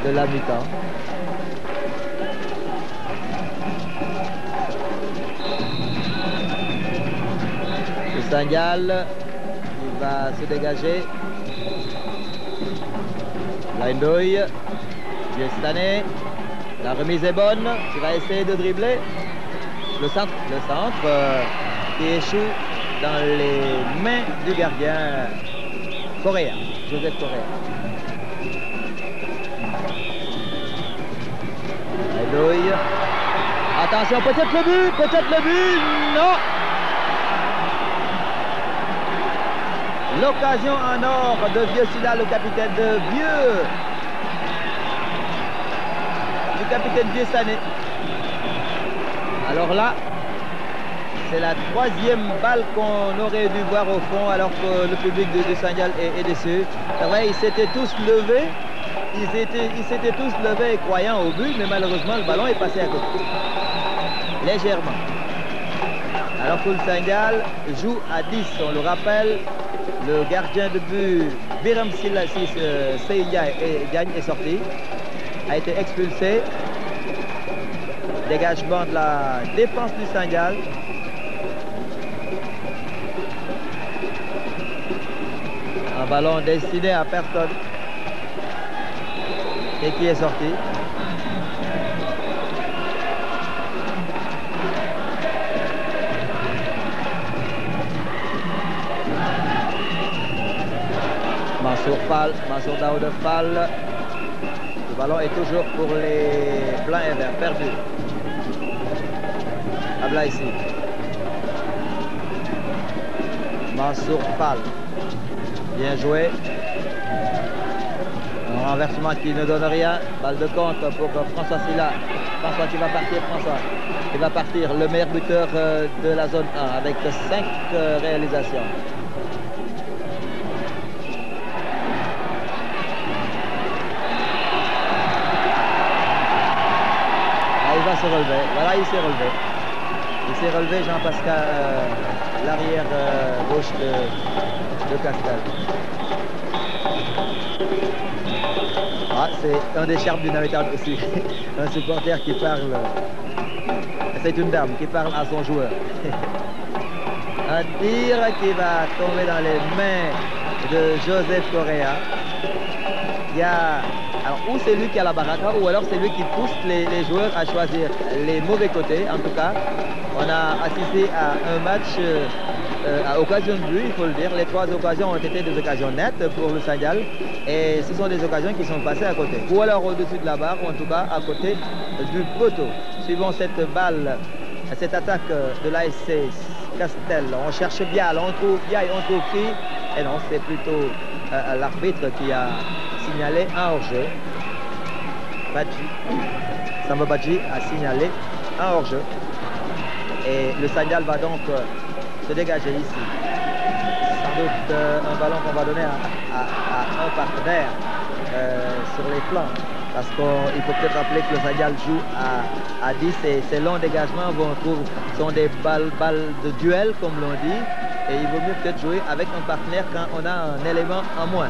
de la mi-temps. Le Sagnal, il va se dégager. Laindoy, Diestané, la remise est bonne, il va essayer de dribbler. Le centre qui échoue dans les mains du gardien Correa, Joseph Correa. Laindoy. Attention, peut-être le but, non. L'occasion en or de Vieux Sylla, le capitaine de Vieux. Du capitaine Vieux Sané. Alors là, c'est la troisième balle qu'on aurait dû voir au fond alors que le public de Sagnal est déçu. C'est vrai, ils s'étaient tous levés. Ils s'étaient tous levés et croyant au but, mais malheureusement le ballon est passé à côté. Légèrement. Alors que le Sagnal joue à 10, on le rappelle. Le gardien de but, Biram Silassis Seydia est sorti, a été expulsé. Dégagement de la défense du Sagnal. Un ballon destiné à personne et qui est sorti. Mansour Daoud Fall. Le ballon est toujours pour les blancs et verts, perdu. Ablaïsi. Mansour Fall. Bien joué. Un renversement qui ne donne rien. Balle de compte pour François Sylla. François qui va partir, qui va partir, le meilleur buteur de la zone 1 avec 5 réalisations. Il va se relever. Voilà, il s'est relevé. Il s'est relevé, Jean-Pascal, l'arrière gauche de Castel. Ah, c'est un des charmes du Navetal aussi. Un supporter qui parle. C'est une dame qui parle à son joueur. Un tir qui va tomber dans les mains de Joseph Correa. Il y a. Alors, ou c'est lui qui a la baraka, ou alors c'est lui qui pousse les joueurs à choisir les mauvais côtés. En tout cas, On a assisté à un match à occasion de but, il faut le dire. Les 3 occasions ont été des occasions nettes pour le Saint-Gall. Et ce sont des occasions qui sont passées à côté. Ou alors au-dessus de la barre, ou en tout cas à côté du poteau. Suivant cette balle, cette attaque de l'ASC Castel. On cherche Bial, on trouve Bial, on trouve qui? Et non, c'est plutôt l'arbitre qui a signalé un hors-jeu. Samba Badji a signalé un hors-jeu. Et le Saint-Gall va donc se dégager ici. Sans doute un ballon qu'on va donner à un partenaire sur les flancs. Parce qu'il faut peut-être rappeler que le Saint-Gall joue à 10 et ces longs dégagements sont des balles de duel, comme l'on dit. Et il vaut mieux peut-être jouer avec un partenaire quand on a un élément en moins.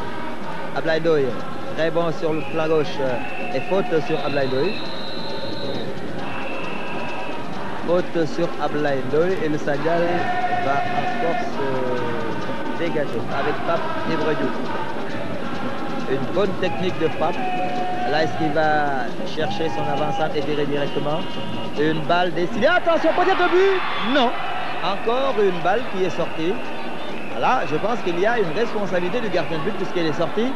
Ablaye Ndoye, très bon sur le flanc gauche et faute sur Ablaye Ndoye. Faute sur Ablaye Ndoye et le Saint-Gall va encore se dégager avec Pape Ibrahim. Une bonne technique de Pape. Là, est-ce qu'il va chercher son avançade et tirer directement? Une balle destinée. Attention, peut-être de but? Non. Encore une balle qui est sortie. Là, je pense qu'il y a une responsabilité du gardien de but puisqu'il est sorti.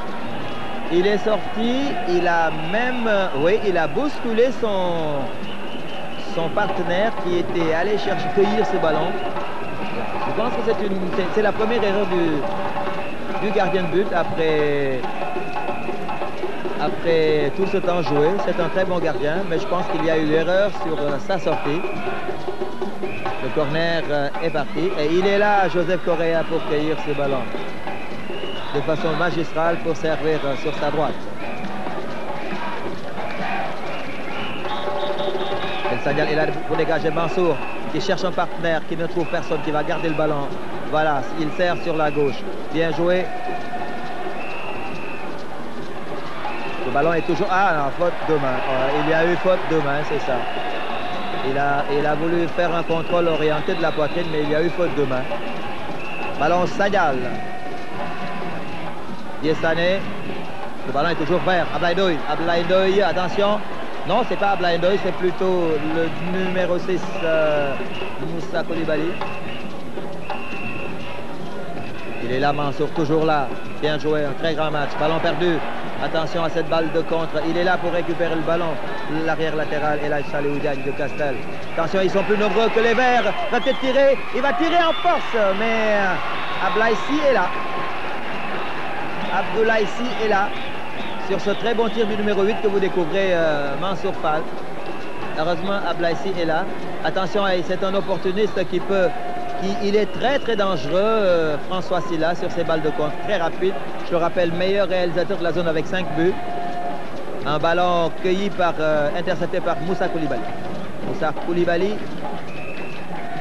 Il est sorti, il a même, oui, il a bousculé son partenaire qui était allé chercher cueillir ce ballon. Je pense que c'est la première erreur du gardien de but après tout ce temps joué. C'est un très bon gardien, mais je pense qu'il y a eu erreur sur sa sortie. Le corner est parti et il est là, Joseph Correa, pour cueillir ce ballon de façon magistrale pour servir sur sa droite. El Sagnal est là pour dégager Mansour qui cherche un partenaire, qui ne trouve personne, qui va garder le ballon. Voilà, il sert sur la gauche. Bien joué. Le ballon est toujours... Ah non, faute de main. Il y a eu faute de main, c'est ça. Il a voulu faire un contrôle orienté de la poitrine, mais il y a eu faute de main. Ballon Sagnal. Diessané. Le ballon est toujours vert. Ablaye Ndoye. Ablaye Ndoye, attention. Non, c'est pas Ablaye Ndoye, c'est plutôt le numéro 6, Moussa Koulibaly. Il est là, Mansour, toujours là. Bien joué, un très grand match. Ballon perdu. Attention à cette balle de contre. Il est là pour récupérer le ballon. L'arrière latéral et la Chaléoudiagne de Castel. Attention, ils sont plus nombreux que les Verts. Il va peut-être tirer. Il va tirer en force. Mais Ablaye est là. Abdoulaye est là. Sur ce très bon tir du numéro 8 que vous découvrez, Mansour Fall. Heureusement, Ablaye est là. Attention, c'est un opportuniste il est très très dangereux, François Sylla, sur ses balles de contre, très rapide. Je le rappelle, meilleur réalisateur de la zone avec 5 buts. Un ballon intercepté par Moussa Koulibaly. Moussa Koulibaly,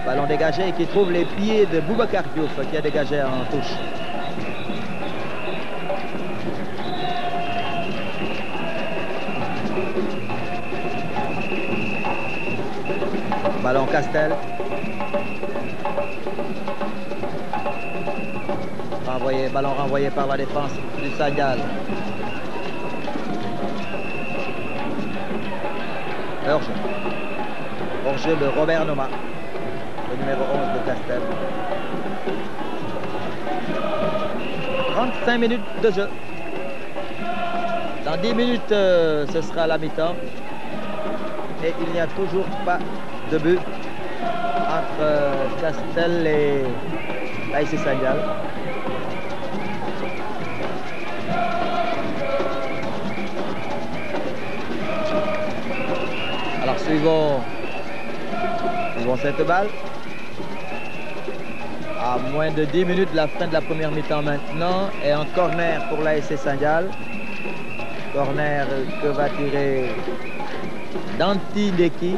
ballon dégagé et qui trouve les pieds de Boubacar Diouf qui a dégagé en touche. Ballon Castel. Ballon renvoyé par la défense du Sagnal. Hors-jeu de Robert Noma, le numéro 11 de Castel. 35 minutes de jeu. Dans 10 minutes, ce sera la mi-temps. Et il n'y a toujours pas de but entre Castel et l'ASC Sagnal. Alors suivons cette balle. À moins de 10 minutes de la fin de la première mi-temps maintenant. Et en corner pour l'ASC Sagnal. Corner que va tirer Danti Deki.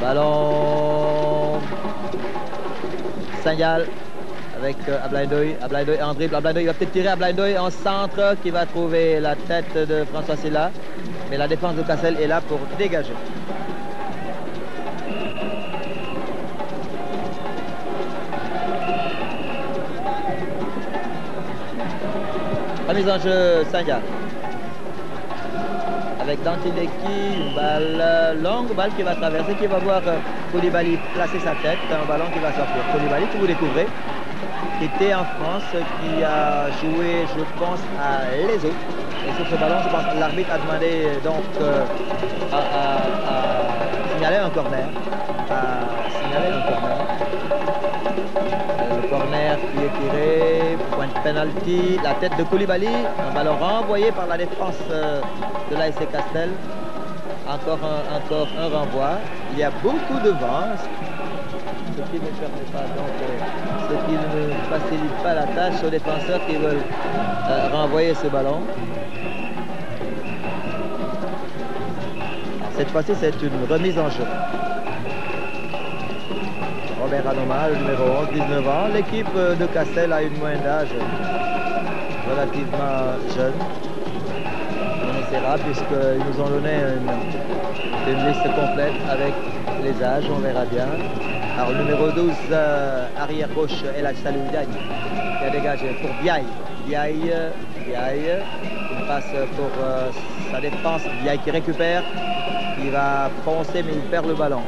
Ballon Sagnal avec Ablaye Ndoye. Ablaye Ndoye en dribble. Ablaye Ndoye va peut-être tirer. Ablaye Ndoye en centre qui va trouver la tête de François Sylla. Mais la défense de Castel est là pour dégager. La mise en jeu Sagnal. avec Dantileki, une balle longue, balle qui va traverser, qui va voir Koulibaly placer sa tête, un ballon qui va sortir. Koulibaly, que vous découvrez, qui était en France, qui a joué, je pense, à l'ESO. Et sur ce ballon, je pense que l'arbitre a demandé donc à signaler un corner. Le corner qui est tiré, point de penalty, la tête de Koulibaly, un ballon renvoyé par la défense de l'AS Castel. Encore un renvoi. Il y a beaucoup de vent, ce qui ne permet pas donc, ce qui ne facilite pas la tâche aux défenseurs qui veulent renvoyer ce ballon. Alors, cette fois-ci, c'est une remise en jeu. Robert Anoma, le numéro 11, 19 ans. L'équipe de Castel a une moyenne d'âge relativement jeune. On essaiera, puisqu'ils nous ont donné une liste complète avec les âges, on verra bien. Alors le numéro 12, arrière gauche, El Salou Diagne, qui a dégagé pour Biaye. Biaye, il passe pour sa défense. Biaye qui récupère, il va foncer mais il perd le ballon.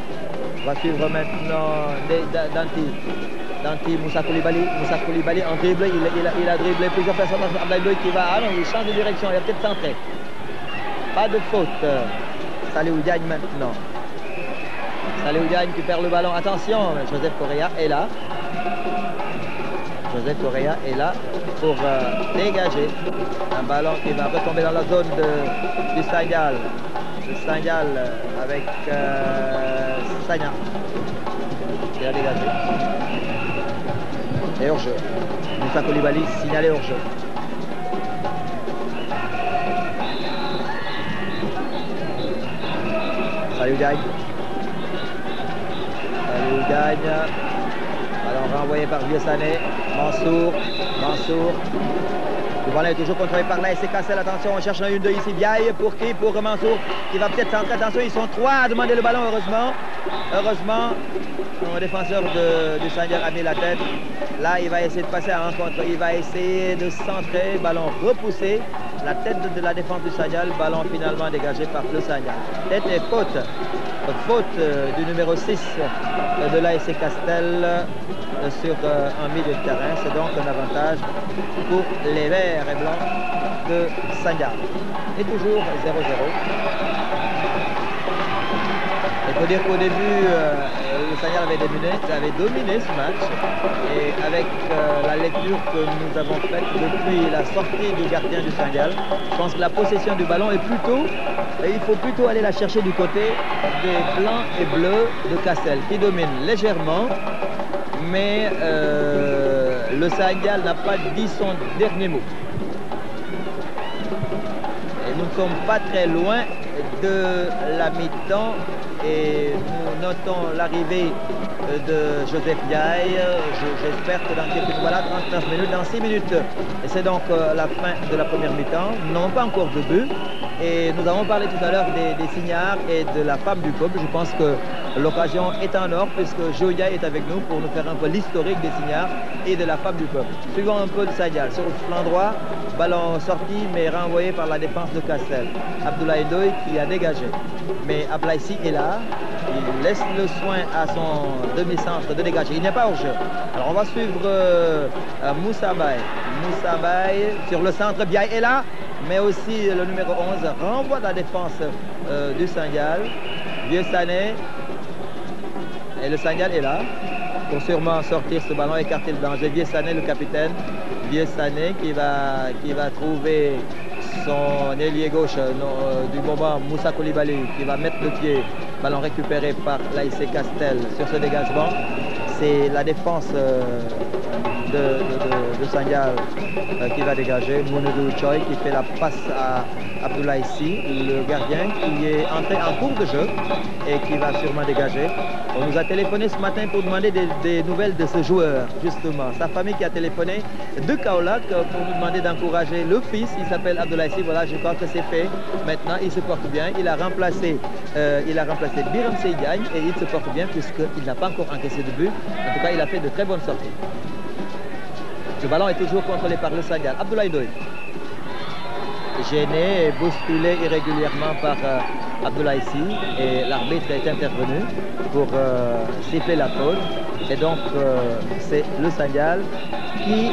On va suivre maintenant Danti Moussa Koulibaly en dribble, il a dribblé plusieurs personnes. Ablaïdoy qui va, ah non, il change de direction, il va peut-être centrer. Pas de faute. Salou Diagne maintenant. Salou Diagne qui perd le ballon. Attention, Joseph Correa est là. Joseph Correa est là pour dégager un ballon qui va retomber dans la zone du Saint-Gall. Le Saint-Gall avec Sagna qui a dégagé. Et hors-jeu. Moussa Koulibaly signalé hors-jeu. Salou Diagne. Salou Diagne. Alors renvoyé par Vieux Sané. Mansour. Le ballon est toujours contrôlé par l'AS Castel. Attention, on cherche un 1-2 ici. Biaye pour qui? Pour Mansour qui va peut-être centrer. Attention, ils sont trois à demander le ballon, heureusement. Heureusement, le défenseur du Saint-Gall a mis la tête. Là, il va essayer de passer à la rencontre. Il va essayer de centrer. Ballon repoussé. La tête de la défense du Saint-Gall. Ballon finalement dégagé par le Saint-Gall. Tête et faute. Faute du numéro 6 de l'AS Castel sur un milieu de terrain. C'est donc un avantage pour les verts et blancs de Saint-Gall. Et toujours 0-0. Il faut dire qu'au début, le Saint-Gall avait dominé ce match. Et avec la lecture que nous avons faite depuis la sortie du gardien du Saint-Gall, je pense que la possession du ballon est plutôt, il faut plutôt aller la chercher du côté des blancs et bleus de Castel, qui dominent légèrement. Mais le Saint-Gall n'a pas dit son dernier mot. Et nous ne sommes pas très loin de la mi-temps et nous notons l'arrivée de Joseph Biaye. J'espère que dans quelques minutes, voilà, 39 minutes, dans 6 minutes. Et c'est donc la fin de la première mi-temps. Nous n'avons pas encore de but. Et nous avons parlé tout à l'heure des signards et de la femme du peuple. Je pense que l'occasion est en or puisque Joya est avec nous pour nous faire un peu l'historique des signards et de la femme du peuple. Suivons un peu le Saint-Gall. Sur le flanc droit, ballon sorti mais renvoyé par la défense de Castel. Abdoulaye Ndoye qui a dégagé. Mais Ablaïsi est là. Il laisse le soin à son demi-centre de dégager. Il n'est pas hors jeu. Alors on va suivre Moussa Baye. Moussa Baye sur le centre. Biaye est là. Mais aussi le numéro 11 renvoie la défense du Saint-Gall. Vieux Sané. Et le Saint-Gall est là pour sûrement sortir ce ballon, écarter le danger. Vieux Sané, le capitaine. Vieux Sané qui va trouver son ailier gauche du moment, Moussa Koulibaly, qui va mettre le pied. Ballon récupéré par l'AS Castel sur ce dégagement. C'est la défense de Saint-Gall qui va dégager. Mounoudou Choi qui fait la passe à Abdoulaye Sy, le gardien qui est entré en cours de jeu et qui va sûrement dégager. On nous a téléphoné ce matin pour demander des nouvelles de ce joueur, justement. Sa famille qui a téléphoné de Kaolack pour nous demander d'encourager le fils. Il s'appelle Abdoulaye Sy. Voilà, je crois que c'est fait. Maintenant, il se porte bien. Il a remplacé Biram Seydiagne et il se porte bien puisqu'il n'a pas encore encaissé de but. En tout cas, il a fait de très bonnes sorties. Le ballon est toujours contrôlé par le Saint-Gall. Abdoulaye Ndoye. gêné et bousculé irrégulièrement par Abdoulaye Sy, et l'arbitre est intervenu pour siffler la faute. Et donc c'est le Sandial qui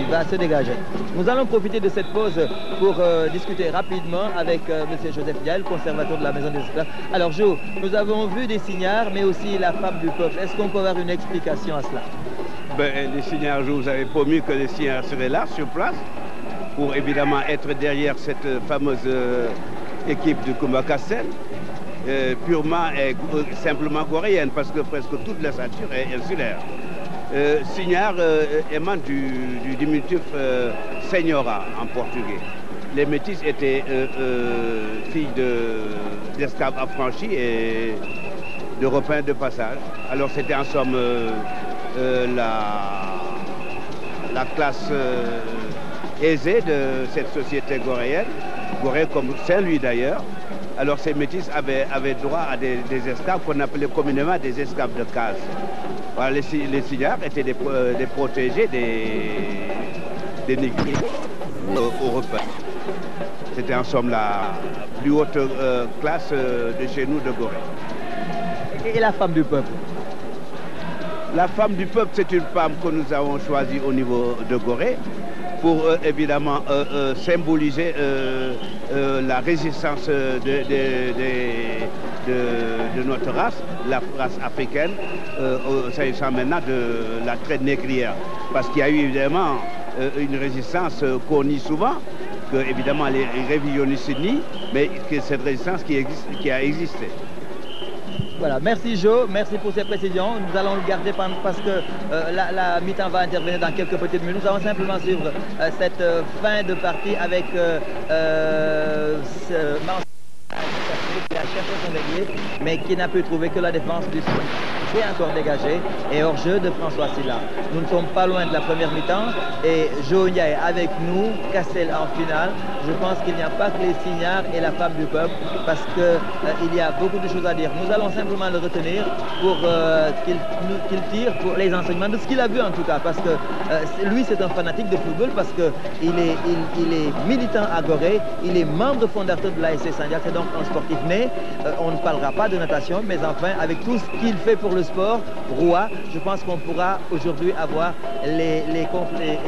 va se dégager. Nous allons profiter de cette pause pour discuter rapidement avec M. Joseph Diaye, conservateur de la Maison des Esclaves. Alors Jo, nous avons vu des signards, mais aussi la femme du peuple. Est-ce qu'on peut avoir une explication à cela? Les signards, je vous avais promis que les signards seraient là, sur place, pour évidemment être derrière cette fameuse équipe de Koumba Castel, purement et simplement coréenne, parce que presque toute la ceinture est insulaire. Signard émane du diminutif Senhora en portugais. Les métis étaient filles d'esclaves affranchis et d'Européens de passage. Alors c'était en somme la classe aisée de cette société goréenne, Gorée comme Saint-Louis d'ailleurs. Alors ces métis avaient droit à des esclaves qu'on appelait communément des esclaves de case. Voilà, les signards étaient des protégés des négriers européens. C'était en somme la plus haute classe de chez nous de Gorée. Et la femme du peuple? La femme du peuple, c'est une femme que nous avons choisie au niveau de Gorée pour évidemment symboliser la résistance de notre race, la race africaine, s'agissant maintenant de la traite négrière. Parce qu'il y a eu évidemment une résistance qu'on nie souvent, que évidemment les révisionnistes nient, mais que cette résistance qui a existé. Voilà, merci Jo, merci pour ces précisions. Nous allons le garder parce que la mi-temps va intervenir dans quelques petites minutes. Nous allons simplement suivre cette fin de partie avec qui a cherché son ailier, mais qui n'a pu trouver que la défense du Sud. C'est encore dégagé et hors-jeu de François Sylla. Nous ne sommes pas loin de la première mi-temps et Jo Ndiaye avec nous, Castel en finale. Je pense qu'il n'y a pas que les signards et la femme du peuple parce qu'il y a beaucoup de choses à dire. Nous allons simplement le retenir pour qu'il tire pour les enseignements de ce qu'il a vu en tout cas, parce que lui c'est un fanatique de football parce qu'il est militant à Gorée, il est membre fondateur de l'ASC Sandial, c'est donc un sportif né. On ne parlera pas de natation, mais enfin avec tout ce qu'il fait pour le sport, roi, je pense qu'on pourra aujourd'hui avoir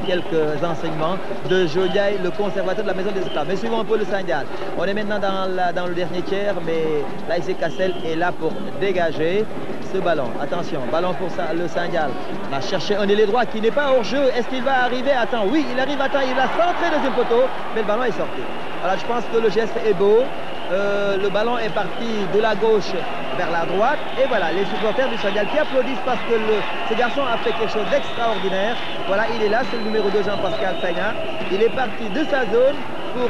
quelques enseignements de Jo Ndiaye, le conservateur de la Maison des Esclaves. Mais suivons un peu le Sandial. On est maintenant dans le dernier tiers, mais l'ASC Castel est là pour dégager ce ballon. Attention, ballon pour le Sandial. On a cherché un ailier droit qui n'est pas hors jeu. Est-ce qu'il va arriver à temps? Oui, il arrive à temps. Il a centré le deuxième poteau, mais le ballon est sorti. Alors je pense que le geste est beau. Le ballon est parti de la gauche vers la droite. Et voilà, les supporters du Sandial qui applaudissent parce que ce garçon a fait quelque chose d'extraordinaire. Voilà, il est là, c'est le numéro 2, Jean-Pascal Sagna. Il est parti de sa zone pour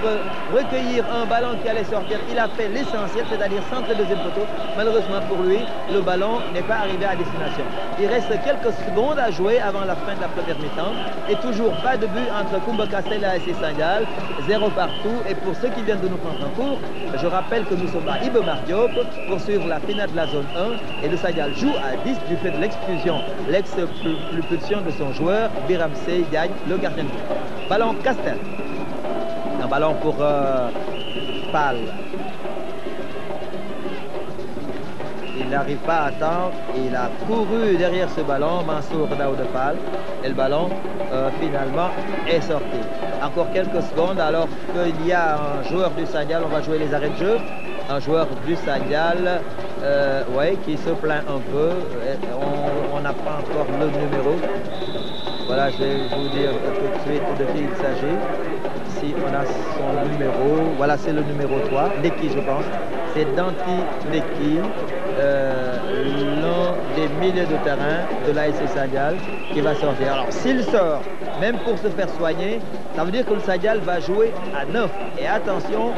recueillir un ballon qui allait sortir. Il a fait l'essentiel, c'est-à-dire centre le deuxième poteau. Malheureusement pour lui, le ballon n'est pas arrivé à destination. Il reste quelques secondes à jouer avant la fin de la première mi-temps. Et toujours pas de but entre Koumba Castel et l'ASC Sandial. 0 partout. Et pour ceux qui viennent de nous prendre en cours, je rappelle que nous sommes à Iba Mar Diop pour suivre la finale de la zone 1. Et le Sandial joue à 10 du fait de l'expulsion, l'expulsion de son joueur, Biram Sey Diagne, le gardien de but. Ballon Castel. Un ballon pour Pal. Il n'arrive pas à temps. Il a couru derrière ce ballon, Mansour Daouda Pal. Et le ballon, finalement, est sorti. Encore quelques secondes alors qu'il y a un joueur du Sandial. On va jouer les arrêts de jeu. Un joueur du Sandial qui se plaint un peu. On n'a pas encore le numéro. Voilà, je vais vous dire tout de suite de qui il s'agit. Si on a son numéro, voilà, c'est le numéro 3, Neki je pense. C'est Danti Neki, l'un des milieux de terrain de l'ASC Sandial qui va sortir. Alors s'il sort, même pour se faire soigner, ça veut dire que le Sandial va jouer à 9. Et attention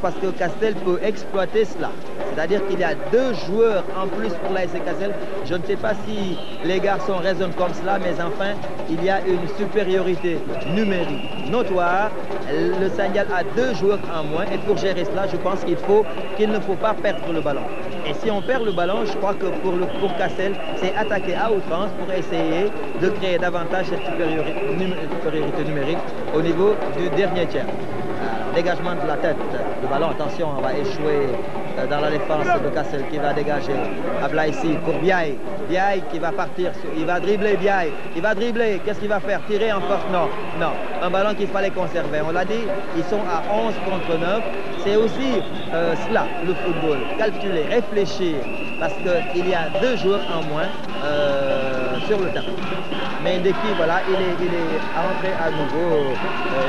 parce que Castel peut exploiter cela. C'est-à-dire qu'il y a 2 joueurs en plus pour l'ASC Castel. Je ne sais pas si les garçons raisonnent comme cela, mais enfin, il y a une supériorité numérique notoire. Le Sandial a 2 joueurs en moins et pour gérer cela, je pense qu'il ne faut pas perdre le ballon. Et si on perd le ballon, je crois que pour Castel, c'est attaquer à outrance pour essayer de créer davantage cette supériorité numérique au niveau du dernier tiers. Dégagement de la tête. Le ballon, attention, on va échouer dans la défense de Cassel qui va dégager. Ablaïsi pour Biaye. Biaye qui va partir. Il va dribbler Biaye. Il va dribbler. Qu'est-ce qu'il va faire? Tirer en force? Non. Non. Un ballon qu'il fallait conserver. On l'a dit, ils sont à 11 contre 9. C'est aussi cela, le football. Calculer, réfléchir. Parce qu'il y a 2 joueurs en moins sur le terrain. Mais Ndeki, voilà, il est entré à nouveau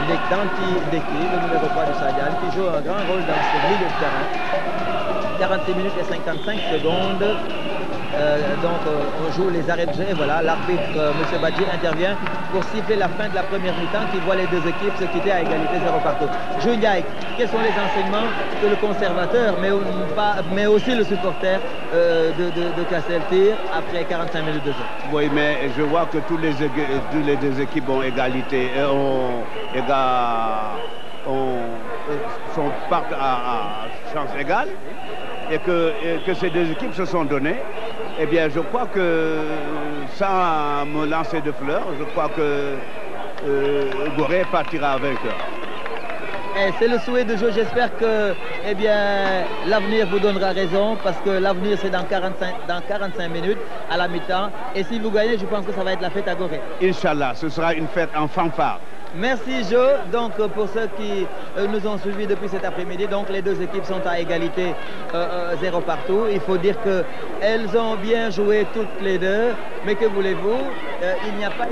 Ndeki, le numéro 3 du Sadian, qui joue un grand rôle dans ce milieu de terrain. 46 minutes et 55 secondes. Donc on joue les arrêts de jeu. Voilà, l'arbitre M. Badji intervient pour siffler la fin de la première mi-temps qui voit les deux équipes se quitter à égalité 0 partout. Julien, quels sont les enseignements que le conservateur, mais aussi le supporter de Cassel tire après 45 minutes de jeu? Oui, mais je vois que tous les deux équipes ont égalité, partent à chance égale, et que ces deux équipes se sont données. Eh bien, je crois que, sans me lancer de fleurs, je crois que Gorée partira vainqueur. C'est le souhait de jeu. J'espère que l'avenir vous donnera raison, parce que l'avenir c'est dans 45 minutes à la mi-temps. Et si vous gagnez, je pense que ça va être la fête à Gorée. Inch'Allah, ce sera une fête en fanfare. Merci Joe. Donc pour ceux qui nous ont suivis depuis cet après-midi, donc les deux équipes sont à égalité 0 partout. Il faut dire qu'elles ont bien joué toutes les deux, mais que voulez-vous, il n'y a pas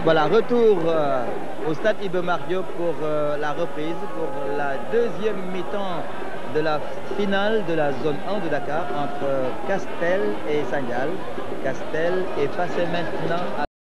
Voilà, retour au stade Ibe Mar Diop pour la reprise, pour la deuxième mi-temps de la finale de la zone 1 de Dakar entre Castel et Sandial. Castel est passé maintenant à